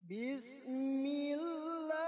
Bismillahirrahmanirrahim.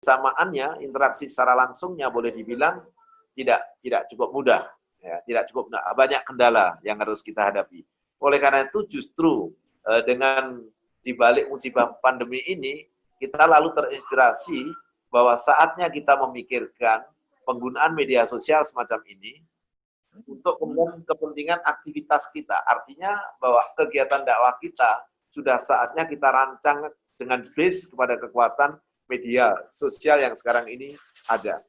Samaannya, interaksi secara langsungnya boleh dibilang tidak cukup mudah, ya, tidak cukup banyak kendala yang harus kita hadapi. Oleh karena itu justru dengan dibalik musibah pandemi ini, kita lalu terinspirasi bahwa saatnya kita memikirkan penggunaan media sosial semacam ini untuk kepentingan aktivitas kita. Artinya bahwa kegiatan dakwah kita sudah saatnya kita rancang dengan base kepada kekuatan media sosial yang sekarang ini ada.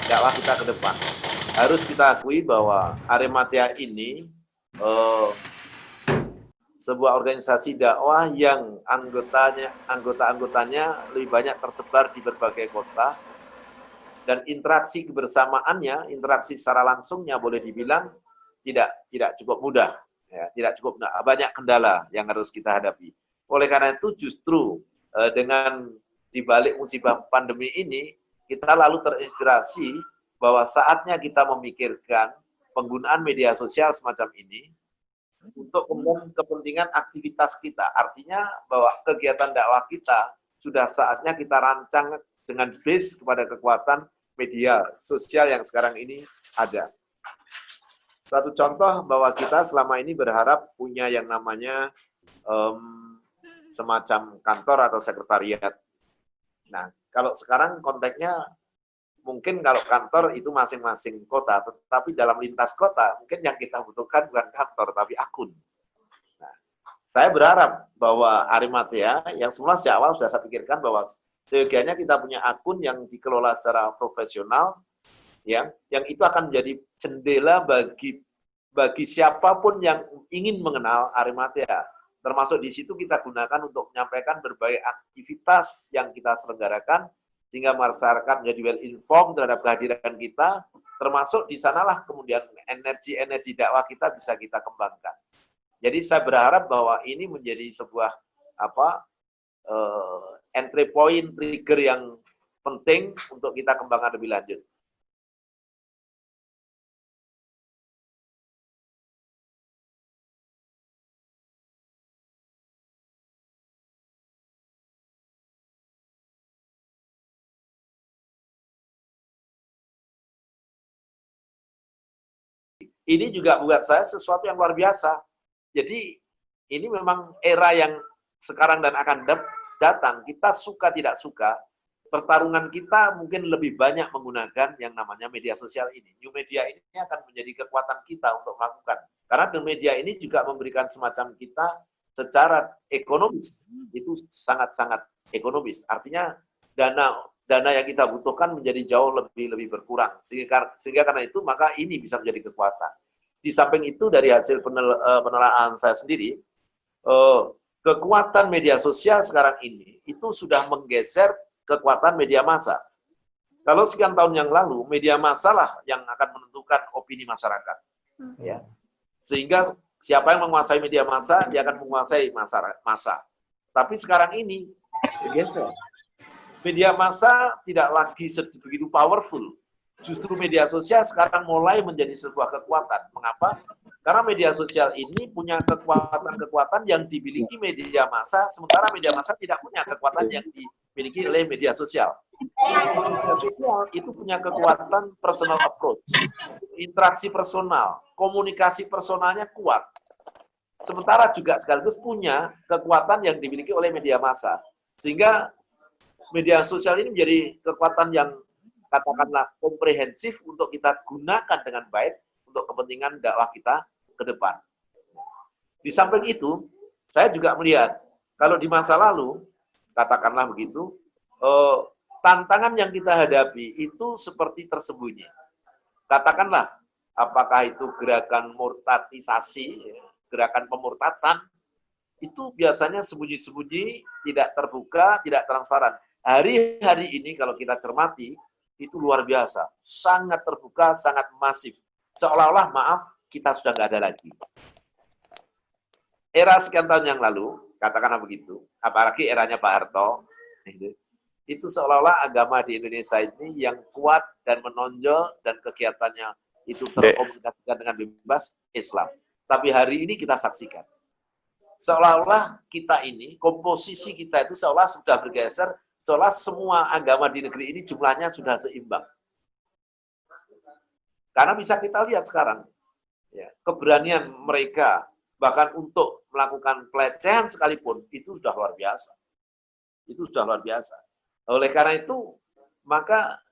Dakwah kita ke depan. Harus kita akui bahwa Arematia ini sebuah organisasi dakwah yang anggota-anggotanya lebih banyak tersebar di berbagai kota, dan interaksi kebersamaannya, interaksi secara langsungnya boleh dibilang tidak cukup mudah, ya, tidak cukup banyak kendala yang harus kita hadapi. Oleh karena itu justru dengan dibalik musibah pandemi ini, kita lalu terinspirasi bahwa saatnya kita memikirkan penggunaan media sosial semacam ini untuk kepentingan aktivitas kita. Artinya bahwa kegiatan dakwah kita sudah saatnya kita rancang dengan base kepada kekuatan media sosial yang sekarang ini ada. Satu contoh bahwa kita selama ini berharap punya yang namanya semacam kantor atau sekretariat. Nah, kalau sekarang konteksnya mungkin kalau kantor itu masing-masing kota, tetapi dalam lintas kota mungkin yang kita butuhkan bukan kantor tapi akun. Nah, saya berharap bahwa Arematia yang semula sejak awal sudah saya pikirkan bahwa seyogianya kita punya akun yang dikelola secara profesional, yang itu akan menjadi jendela bagi siapapun yang ingin mengenal Arematia. Termasuk di situ kita gunakan untuk menyampaikan berbagai aktivitas yang kita selenggarakan, sehingga masyarakat menjadi well informed terhadap kehadiran kita, termasuk di sanalah kemudian energi dakwah kita bisa kita kembangkan. Jadi saya berharap bahwa ini menjadi sebuah entry point, trigger yang penting untuk kita kembangkan lebih lanjut. Ini juga buat saya sesuatu yang luar biasa. Jadi ini memang era yang sekarang dan akan datang. Kita suka tidak suka, pertarungan kita mungkin lebih banyak menggunakan yang namanya media sosial ini. New media ini akan menjadi kekuatan kita untuk melakukan. Karena new media ini juga memberikan semacam kita secara ekonomis, itu sangat-sangat ekonomis. Artinya dana yang kita butuhkan menjadi jauh lebih berkurang. Sehingga karena itu maka ini bisa menjadi kekuatan. Di samping itu dari hasil penelaahan saya sendiri, kekuatan media sosial sekarang ini itu sudah menggeser kekuatan media massa. Kalau sekian tahun yang lalu, media massa lah yang akan menentukan opini masyarakat. Ya. Sehingga siapa yang menguasai media massa, dia akan menguasai massa. Tapi sekarang ini bergeser. Media massa tidak lagi begitu powerful. Justru media sosial sekarang mulai menjadi sebuah kekuatan. Mengapa? Karena media sosial ini punya kekuatan-kekuatan yang dimiliki media massa, sementara media massa tidak punya kekuatan yang dimiliki oleh media sosial. Media sosial itu punya kekuatan personal approach, interaksi personal, komunikasi personalnya kuat. Sementara juga sekaligus punya kekuatan yang dimiliki oleh media massa. Sehingga media sosial ini menjadi kekuatan yang katakanlah komprehensif untuk kita gunakan dengan baik untuk kepentingan dakwah kita ke depan. Di samping itu, saya juga melihat kalau di masa lalu, katakanlah begitu, tantangan yang kita hadapi itu seperti tersembunyi. Katakanlah, apakah itu gerakan murtadisasi, gerakan pemurtatan, itu biasanya sembunyi-sembunyi, tidak terbuka, tidak transparan. Hari-hari ini kalau kita cermati, itu luar biasa. Sangat terbuka, sangat masif. Seolah-olah, maaf, kita sudah nggak ada lagi. Era sekian tahun yang lalu, katakanlah begitu, apalagi eranya Pak Harto, itu seolah-olah agama di Indonesia ini yang kuat dan menonjol dan kegiatannya itu terkomunikasikan dengan bebas Islam. Tapi hari ini kita saksikan, seolah-olah kita ini, komposisi kita itu seolah sudah bergeser, seolah semua agama di negeri ini jumlahnya sudah seimbang. Karena bisa kita lihat sekarang, ya, keberanian mereka, bahkan untuk melakukan pelecehan sekalipun, itu sudah luar biasa. Itu sudah luar biasa. Oleh karena itu, maka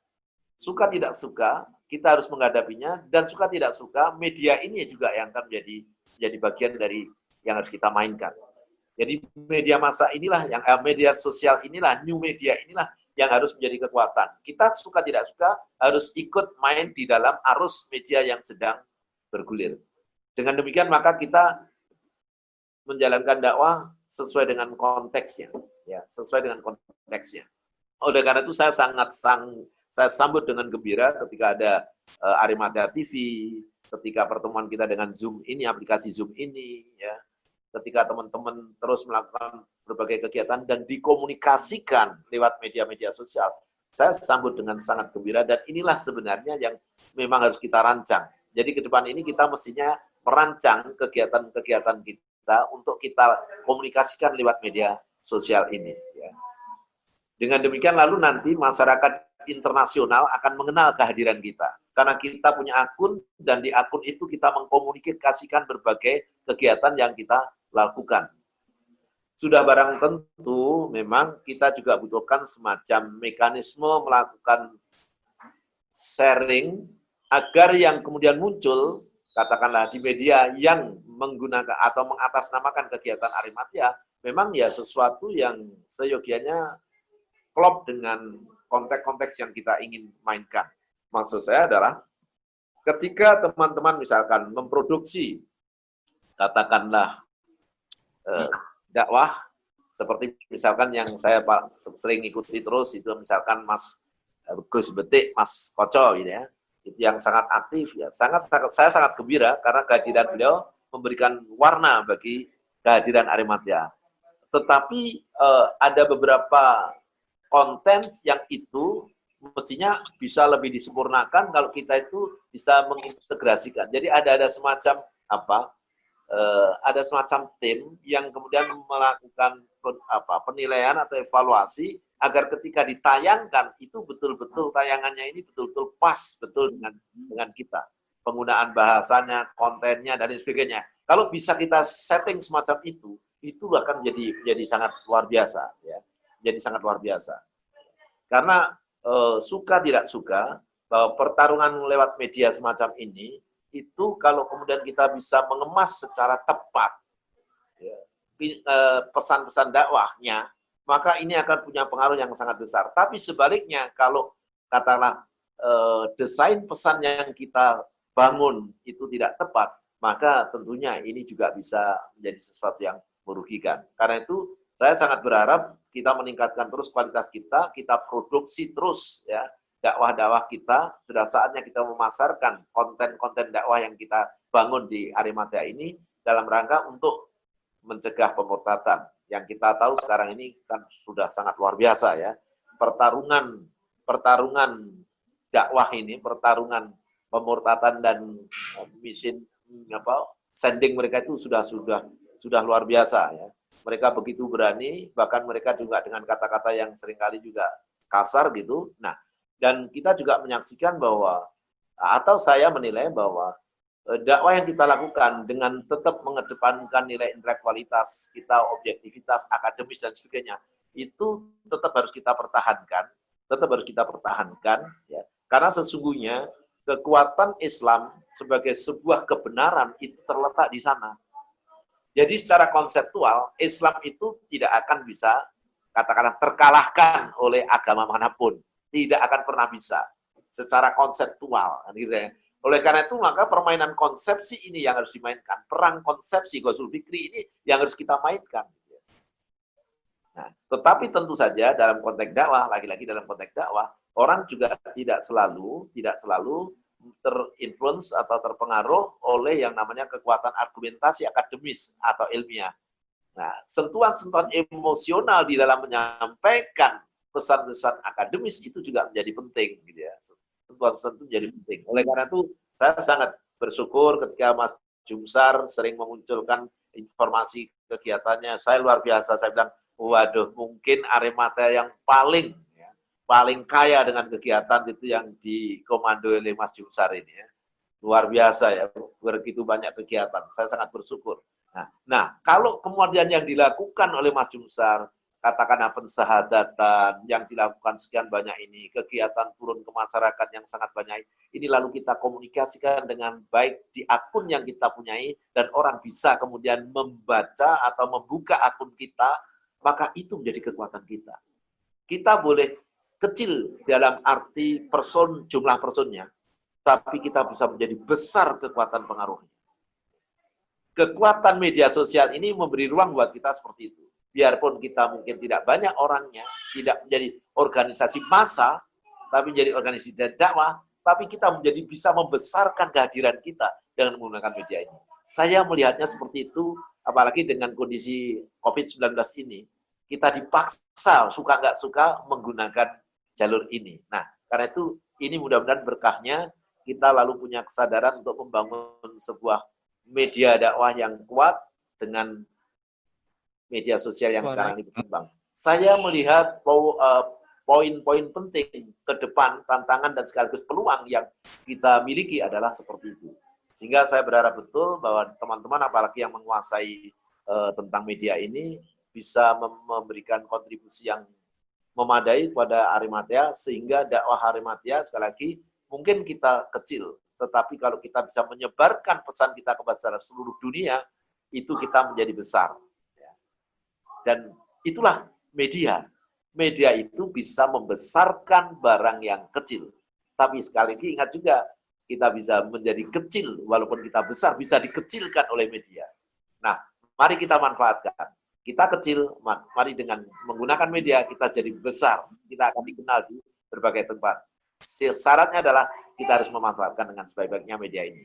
suka tidak suka, kita harus menghadapinya, dan suka tidak suka, media ini juga yang akan menjadi bagian dari yang harus kita mainkan. Jadi media massa inilah, yang media sosial inilah, new media inilah yang harus menjadi kekuatan. Kita suka tidak suka, harus ikut main di dalam arus media yang sedang bergulir. Dengan demikian, maka kita menjalankan dakwah sesuai dengan konteksnya, ya, sesuai dengan konteksnya. Oleh karena itu saya saya sambut dengan gembira ketika ada Arimatea TV, ketika pertemuan kita dengan Zoom ini, aplikasi Zoom ini, ya, ketika teman-teman terus melakukan berbagai kegiatan dan dikomunikasikan lewat media-media sosial, saya sambut dengan sangat gembira, dan inilah sebenarnya yang memang harus kita rancang. Jadi ke depan ini kita mestinya merancang kegiatan-kegiatan kita untuk kita komunikasikan lewat media sosial ini. Ya. Dengan demikian lalu nanti masyarakat internasional akan mengenal kehadiran kita. Karena kita punya akun, dan di akun itu kita mengkomunikasikan berbagai kegiatan yang kita lakukan. Sudah barang tentu memang kita juga butuhkan semacam mekanisme melakukan sharing agar yang kemudian muncul, katakanlah di media yang menggunakan atau mengatasnamakan kegiatan Arimatea, memang ya sesuatu yang seyogianya klop dengan konteks-konteks yang kita ingin mainkan. Maksud saya adalah ketika teman-teman misalkan memproduksi, katakanlah dakwah, seperti misalkan yang saya sering ikuti terus, itu misalkan Mas Gus Betik, Mas Koco, gitu ya, itu yang sangat aktif, ya, saya sangat gembira karena kehadiran beliau memberikan warna bagi kehadiran Arimatea. Tetapi ada beberapa konten yang itu mestinya bisa lebih disempurnakan kalau kita itu bisa mengintegrasikan. Jadi ada semacam apa? Ada semacam tim yang kemudian melakukan penilaian atau evaluasi agar ketika ditayangkan itu betul-betul tayangannya ini betul-betul pas betul dengan kita. Penggunaan bahasanya, kontennya, dan sebagainya. Kalau bisa kita setting semacam itu akan jadi sangat luar biasa, ya. Jadi sangat luar biasa. Karena suka tidak suka bahwa pertarungan lewat media semacam ini itu kalau kemudian kita bisa mengemas secara tepat, ya, pesan-pesan dakwahnya, maka ini akan punya pengaruh yang sangat besar. Tapi sebaliknya, kalau katakanlah desain pesan yang kita bangun itu tidak tepat, maka tentunya ini juga bisa menjadi sesuatu yang merugikan. Karena itu saya sangat berharap kita meningkatkan terus kualitas kita produksi terus, ya, dakwah-dakwah kita. Sudah saatnya kita memasarkan konten-konten dakwah yang kita bangun di Arimatea ini dalam rangka untuk mencegah pemurtatan. Yang kita tahu sekarang ini kan sudah sangat luar biasa, ya. Pertarungan dakwah ini, pertarungan pemurtatan dan sending mereka itu sudah luar biasa, ya. Mereka begitu berani, bahkan mereka juga dengan kata-kata yang seringkali juga kasar gitu. Nah, dan kita juga menyaksikan bahwa, atau saya menilai bahwa dakwah yang kita lakukan dengan tetap mengedepankan nilai intelektualitas kita, objektivitas, akademis dan sebagainya, itu tetap harus kita pertahankan, ya. Karena sesungguhnya kekuatan Islam sebagai sebuah kebenaran itu terletak di sana. Jadi secara konseptual, Islam itu tidak akan bisa, katakanlah, terkalahkan oleh agama manapun. Tidak akan pernah bisa. Secara konseptual. Gitu ya. Oleh karena itu, maka permainan konsepsi ini yang harus dimainkan. Perang konsepsi Ghazul Fikri ini yang harus kita mainkan. Nah, tetapi tentu saja dalam konteks dakwah, lagi-lagi dalam konteks dakwah, orang juga tidak selalu terinfluence atau terpengaruh oleh yang namanya kekuatan argumentasi akademis atau ilmiah. Nah, sentuhan-sentuhan emosional di dalam menyampaikan pesan-pesan akademis itu juga menjadi penting, gitu ya. Sentuhan-sentuhan menjadi penting. Oleh karena itu, saya sangat bersyukur ketika Mas Jumsar sering memunculkan informasi kegiatannya. Saya luar biasa, saya bilang, waduh, mungkin Aremata yang paling kaya dengan kegiatan itu yang dikomando oleh Mas Jumsar ini ya. Luar biasa ya, begitu banyak kegiatan. Saya sangat bersyukur. Nah, kalau kemudian yang dilakukan oleh Mas Jumsar, katakanlah pensahadatan yang dilakukan sekian banyak ini, kegiatan turun ke masyarakat yang sangat banyak ini, lalu kita komunikasikan dengan baik di akun yang kita punyai, dan orang bisa kemudian membaca atau membuka akun kita, maka itu menjadi kekuatan kita. Kita boleh kecil dalam arti jumlah personnya, tapi kita bisa menjadi besar kekuatan pengaruhnya. Kekuatan media sosial ini memberi ruang buat kita seperti itu. Biarpun kita mungkin tidak banyak orangnya, tidak menjadi organisasi massa, tapi menjadi organisasi dakwah, tapi kita menjadi bisa membesarkan kehadiran kita dengan menggunakan media ini. Saya melihatnya seperti itu, apalagi dengan kondisi COVID-19 ini, kita dipaksa, suka nggak suka, menggunakan jalur ini. Nah, karena itu, ini mudah-mudahan berkahnya, kita lalu punya kesadaran untuk membangun sebuah media dakwah yang kuat dengan media sosial yang sekarang ini berkembang. Saya melihat poin-poin penting ke depan, tantangan dan sekaligus peluang yang kita miliki adalah seperti itu. Sehingga saya berharap betul bahwa teman-teman, apalagi yang menguasai tentang media ini, bisa memberikan kontribusi yang memadai kepada Arimatea, sehingga dakwah Arimatea, sekali lagi, mungkin kita kecil, tetapi kalau kita bisa menyebarkan pesan kita kepada seluruh dunia, itu kita menjadi besar. Dan itulah media. Media itu bisa membesarkan barang yang kecil. Tapi sekali lagi ingat juga, kita bisa menjadi kecil, walaupun kita besar, bisa dikecilkan oleh media. Nah, mari kita manfaatkan. Kita kecil, mari dengan menggunakan media, kita jadi besar. Kita akan dikenal di berbagai tempat. Syaratnya adalah kita harus memanfaatkan dengan sebaik-baiknya media ini.